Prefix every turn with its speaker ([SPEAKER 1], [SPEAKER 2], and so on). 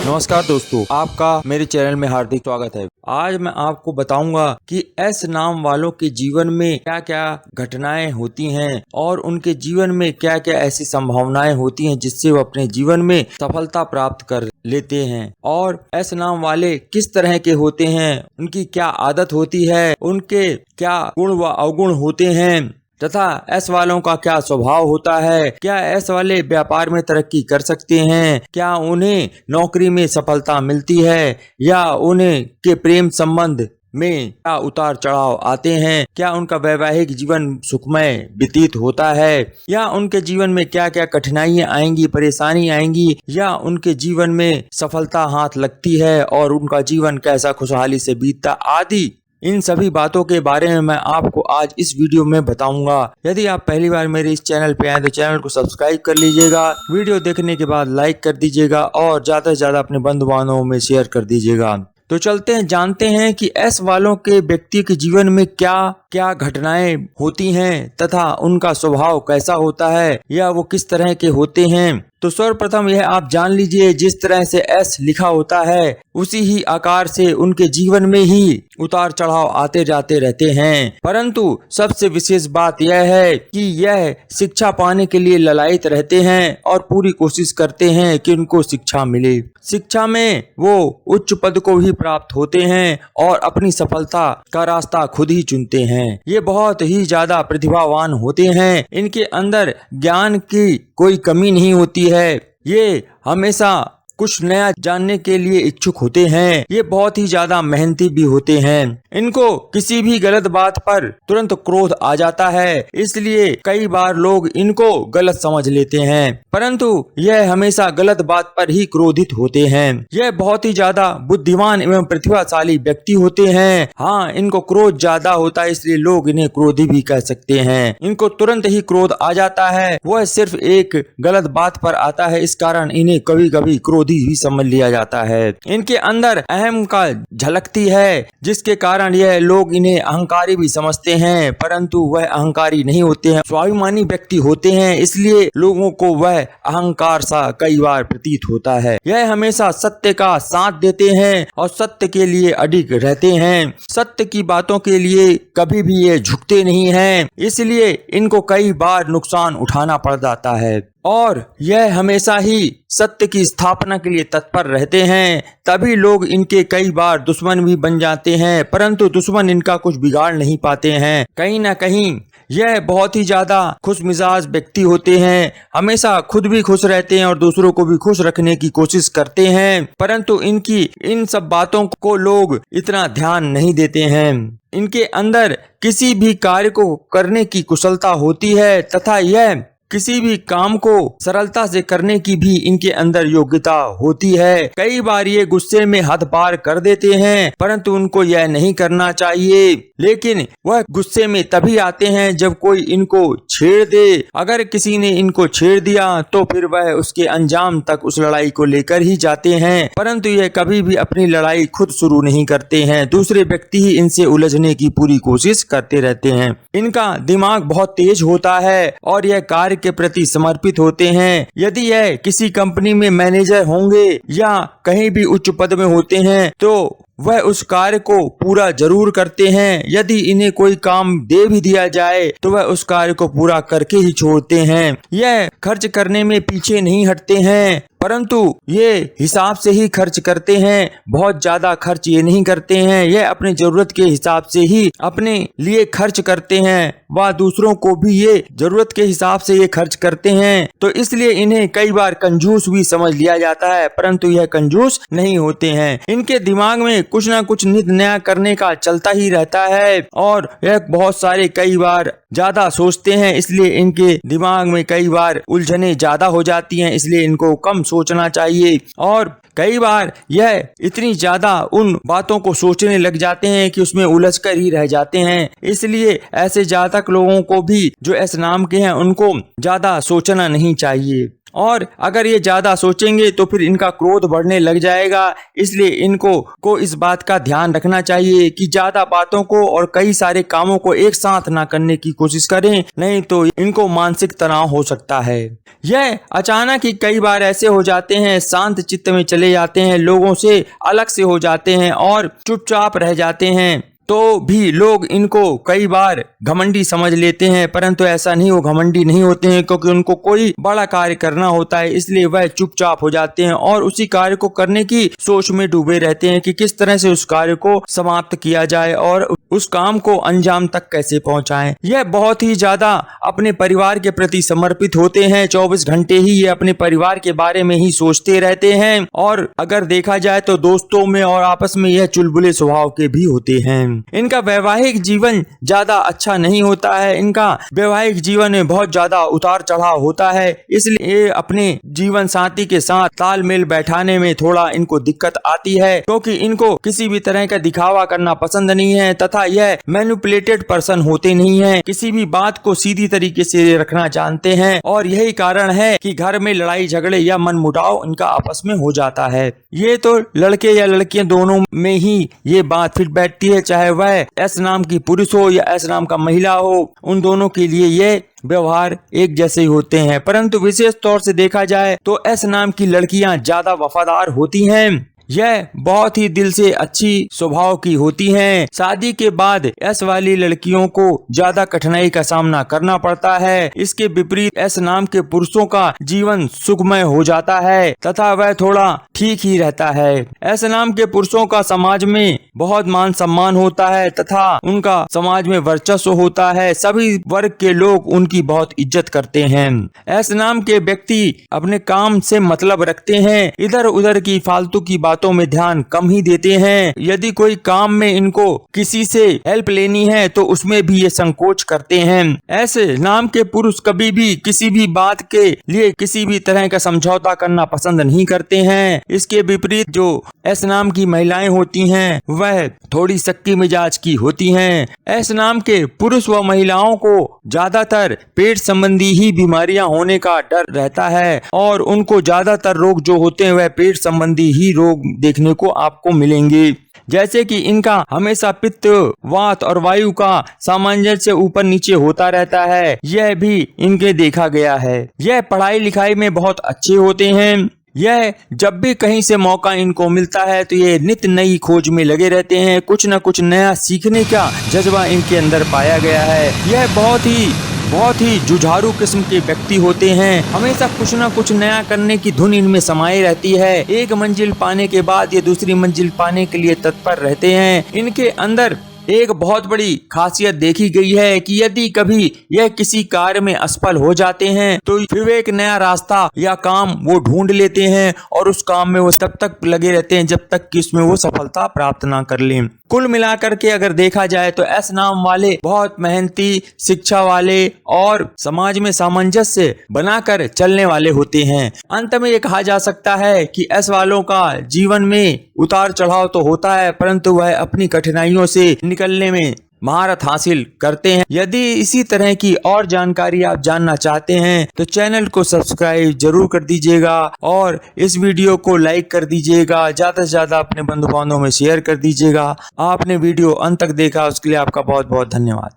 [SPEAKER 1] नमस्कार दोस्तों, आपका मेरे चैनल में हार्दिक स्वागत है। आज मैं आपको बताऊंगा कि एस नाम वालों के जीवन में क्या क्या घटनाएं होती हैं और उनके जीवन में क्या क्या ऐसी संभावनाएं होती हैं जिससे वो अपने जीवन में सफलता प्राप्त कर लेते हैं। और एस नाम वाले किस तरह के होते हैं, उनकी क्या आदत होती है, उनके क्या गुण व अवगुण होते हैं तथा एस वालों का क्या स्वभाव होता है। क्या एस वाले व्यापार में तरक्की कर सकते हैं, क्या उन्हें नौकरी में सफलता मिलती है या उन्हें के प्रेम संबंध में क्या उतार चढ़ाव आते हैं, क्या उनका वैवाहिक जीवन सुखमय व्यतीत होता है या उनके जीवन में क्या क्या कठिनाइयां आएंगी, परेशानी आएंगी या उनके जीवन में सफलता हाथ लगती है और उनका जीवन कैसा खुशहाली से बीतता आदि। इन सभी बातों के बारे में मैं आपको आज इस वीडियो में बताऊंगा। यदि आप पहली बार मेरे इस चैनल पे आए तो चैनल को सब्सक्राइब कर लीजिएगा, वीडियो देखने के बाद लाइक कर दीजिएगा और ज्यादा से ज्यादा अपने बंधु बांधवों में शेयर कर दीजिएगा। तो चलते हैं, जानते हैं कि एस वालों के व्यक्ति के जीवन में क्या क्या घटनाएं होती हैं तथा उनका स्वभाव कैसा होता है या वो किस तरह के होते हैं। तो सर्वप्रथम यह आप जान लीजिए, जिस तरह से एस लिखा होता है उसी ही आकार से उनके जीवन में ही उतार चढ़ाव आते जाते रहते हैं। परंतु सबसे विशेष बात यह है कि यह शिक्षा पाने के लिए ललायित रहते हैं और पूरी कोशिश करते हैं कि उनको शिक्षा मिले। शिक्षा में वो उच्च पद को भी प्राप्त होते हैं और अपनी सफलता का रास्ता खुद ही चुनते हैं। ये बहुत ही ज्यादा प्रतिभावान होते हैं, इनके अंदर ज्ञान की कोई कमी नहीं होती है। ये हमेशा कुछ नया जानने के लिए इच्छुक होते हैं। ये बहुत ही ज्यादा मेहनती भी होते हैं। इनको किसी भी गलत बात पर तुरंत क्रोध आ जाता है, इसलिए कई बार लोग इनको गलत समझ लेते हैं, परंतु यह हमेशा गलत बात पर ही क्रोधित होते हैं। यह बहुत ही ज्यादा बुद्धिमान एवं प्रतिभाशाली व्यक्ति होते हैं। हाँ, इनको क्रोध ज्यादा होता है, इसलिए लोग इन्हें क्रोधी भी कह सकते हैं। इनको तुरंत ही क्रोध आ जाता है, वह सिर्फ एक गलत बात पर आता है, इस कारण इन्हें कभी कभी क्रोधी भी समझ लिया जाता है। इनके अंदर अहम का झलकती है, जिसके कारण यह लोग इन्हें अहंकारी भी समझते हैं, परंतु वह अहंकारी नहीं होते हैं, स्वाभिमानी व्यक्ति होते हैं, इसलिए लोगों को वह अहंकार सा कई बार प्रतीत होता है। यह हमेशा सत्य का साथ देते हैं और सत्य के लिए अडिग रहते हैं। सत्य की बातों के लिए कभी भी ये झुकते नहीं हैं, इसलिए इनको कई बार नुकसान उठाना पड़ जाता है और यह हमेशा ही सत्य की स्थापना के लिए तत्पर रहते हैं। तभी लोग इनके कई बार दुश्मन भी बन जाते हैं, परंतु दुश्मन इनका कुछ बिगाड़ नहीं पाते हैं। कहीं ना कहीं यह बहुत ही ज्यादा खुश मिजाज व्यक्ति होते हैं, हमेशा खुद भी खुश रहते हैं और दूसरों को भी खुश रखने की कोशिश करते हैं, परंतु इनकी इन सब बातों को लोग इतना ध्यान नहीं देते हैं। इनके अंदर किसी भी कार्य को करने की कुशलता होती है तथा यह किसी भी काम को सरलता से करने की भी इनके अंदर योग्यता होती है। कई बार ये गुस्से में हद पार कर देते हैं, परंतु उनको यह नहीं करना चाहिए, लेकिन वह गुस्से में तभी आते हैं जब कोई इनको छेड़ दे। अगर किसी ने इनको छेड़ दिया तो फिर वह उसके अंजाम तक उस लड़ाई को लेकर ही जाते हैं, परंतु यह कभी भी अपनी लड़ाई खुद शुरू नहीं करते हैं, दूसरे व्यक्ति ही इनसे उलझने की पूरी कोशिश करते रहते हैं। इनका दिमाग बहुत तेज होता है और यह कार्य के प्रति समर्पित होते हैं। यदि यह किसी कंपनी में मैनेजर होंगे या कहीं भी उच्च पद में होते हैं तो वह उस कार्य को पूरा जरूर करते हैं। यदि इन्हें कोई काम दे भी दिया जाए तो वह उस कार्य को पूरा करके ही छोड़ते हैं। यह खर्च करने में पीछे नहीं हटते हैं, परंतु ये हिसाब से ही खर्च करते हैं, बहुत ज्यादा खर्च ये नहीं करते हैं। यह अपने जरूरत के हिसाब से ही अपने लिए खर्च करते हैं व दूसरों को भी ये जरूरत के हिसाब से ये खर्च करते हैं, तो इसलिए इन्हें कई बार कंजूस भी समझ लिया जाता है, परंतु यह कंजूस नहीं होते हैं। इनके दिमाग में कुछ ना कुछ नित नया करने का चलता ही रहता है और यह बहुत सारे कई बार ज्यादा सोचते हैं, इसलिए इनके दिमाग में कई बार उलझने ज्यादा हो जाती हैं, इसलिए इनको कम सोचना चाहिए। और कई बार यह इतनी ज्यादा उन बातों को सोचने लग जाते हैं कि उसमें उलझ कर ही रह जाते हैं, इसलिए ऐसे जातक लोगों को भी जो एस नाम के हैं उनको ज्यादा सोचना नहीं चाहिए। और अगर ये ज्यादा सोचेंगे तो फिर इनका क्रोध बढ़ने लग जाएगा, इसलिए इनको इस बात का ध्यान रखना चाहिए कि ज्यादा बातों को और कई सारे कामों को एक साथ ना करने की कोशिश करें, नहीं तो इनको मानसिक तनाव हो सकता है। यह अचानक ही कई बार ऐसे हो जाते हैं, शांत चित्त में चले जाते हैं, लोगों से अलग से हो जाते हैं और चुपचाप रह जाते हैं। तो भी लोग इनको कई बार घमंडी समझ लेते हैं, परंतु ऐसा नहीं, वो घमंडी नहीं होते हैं, क्योंकि उनको कोई बड़ा कार्य करना होता है, इसलिए वह चुपचाप हो जाते हैं और उसी कार्य को करने की सोच में डूबे रहते हैं कि किस तरह से उस कार्य को समाप्त किया जाए और उस काम को अंजाम तक कैसे पहुंचाएं। यह बहुत ही ज्यादा अपने परिवार के प्रति समर्पित होते हैं, 24 घंटे ही ये अपने परिवार के बारे में ही सोचते रहते हैं और अगर देखा जाए तो दोस्तों में और आपस में यह चुलबुले स्वभाव के भी होते हैं। इनका वैवाहिक जीवन ज्यादा अच्छा नहीं होता है, इनका वैवाहिक जीवन में बहुत ज्यादा उतार चढ़ाव होता है, इसलिए अपने जीवन साथी के साथ तालमेल बैठाने में थोड़ा इनको दिक्कत आती है, क्योंकि इनको किसी भी तरह का दिखावा करना पसंद नहीं है तथा यह मैनिपुलेटेड पर्सन होते नहीं हैं, किसी भी बात को सीधी तरीके से रखना जानते हैं और यही कारण है कि घर में लड़ाई झगड़े या मनमुटाव इनका आपस में हो जाता है। ये तो लड़के या लड़कियां दोनों में ही ये बात फिट बैठती है, चाहे वह एस नाम की पुरुष हो या एस नाम का महिला हो, उन दोनों के लिए ये व्यवहार एक जैसे ही होते हैं। परंतु विशेष तौर से देखा जाए तो एस नाम की लड़कियां ज्यादा वफादार होती हैं, यह बहुत ही दिल से अच्छी स्वभाव की होती हैं। शादी के बाद एस वाली लड़कियों को ज्यादा कठिनाई का सामना करना पड़ता है, इसके विपरीत एस नाम के पुरुषों का जीवन सुखमय हो जाता है तथा वह थोड़ा ठीक ही रहता है। एस नाम के पुरुषों का समाज में बहुत मान सम्मान होता है तथा उनका समाज में वर्चस्व होता है, सभी वर्ग के लोग उनकी बहुत इज्जत करते हैं। एस नाम के व्यक्ति अपने काम से मतलब रखते हैं, इधर उधर की फालतू की बातों में ध्यान कम ही देते हैं। यदि कोई काम में इनको किसी से हेल्प लेनी है तो उसमें भी ये संकोच करते हैं। ऐसे नाम के पुरुष कभी भी किसी भी बात के लिए किसी भी तरह का समझौता करना पसंद नहीं करते हैं। इसके विपरीत जो एस नाम की महिलाएं होती हैं वह थोड़ी सख्ती मिजाज की होती हैं। एस नाम के पुरुष व महिलाओं को ज्यादातर पेट संबंधी ही बीमारियां होने का डर रहता है और उनको ज्यादातर रोग जो होते हैं वह पेट संबंधी ही रोग देखने को आपको मिलेंगे, जैसे कि इनका हमेशा पित्त, वात और वायु का सामंजस्य ऊपर नीचे होता रहता है, यह भी इनके देखा गया है। यह पढ़ाई लिखाई में बहुत अच्छे होते हैं, यह जब भी कहीं से मौका इनको मिलता है तो ये नित्य नई खोज में लगे रहते हैं, कुछ न कुछ नया सीखने का जज्बा इनके अंदर पाया गया है। यह बहुत ही जुझारू किस्म के व्यक्ति होते हैं, हमेशा कुछ न कुछ नया करने की धुन इनमें समाई रहती है। एक मंजिल पाने के बाद ये दूसरी मंजिल पाने के लिए तत्पर रहते हैं। इनके अंदर एक बहुत बड़ी खासियत देखी गई है कि यदि कभी यह किसी कार्य में असफल हो जाते हैं तो फिर एक नया रास्ता या काम वो ढूंढ लेते हैं और उस काम में वो तब तक लगे रहते हैं जब तक कि उसमें वो सफलता प्राप्त ना कर लें। कुल मिलाकर के अगर देखा जाए तो एस नाम वाले बहुत मेहनती, शिक्षा वाले और समाज में सामंजस्य बनाकर चलने वाले होते हैं। अंत में ये कहा जा सकता है कि एस वालों का जीवन में उतार चढ़ाव तो होता है, परंतु वह अपनी कठिनाइयों से निकलने में महारत हासिल करते हैं। यदि इसी तरह की और जानकारी आप जानना चाहते हैं तो चैनल को सब्सक्राइब जरूर कर दीजिएगा और इस वीडियो को लाइक कर दीजिएगा, ज्यादा से ज्यादा अपने बंधु बांधवों में शेयर कर दीजिएगा। आपने वीडियो अंत तक देखा उसके लिए आपका बहुत बहुत धन्यवाद।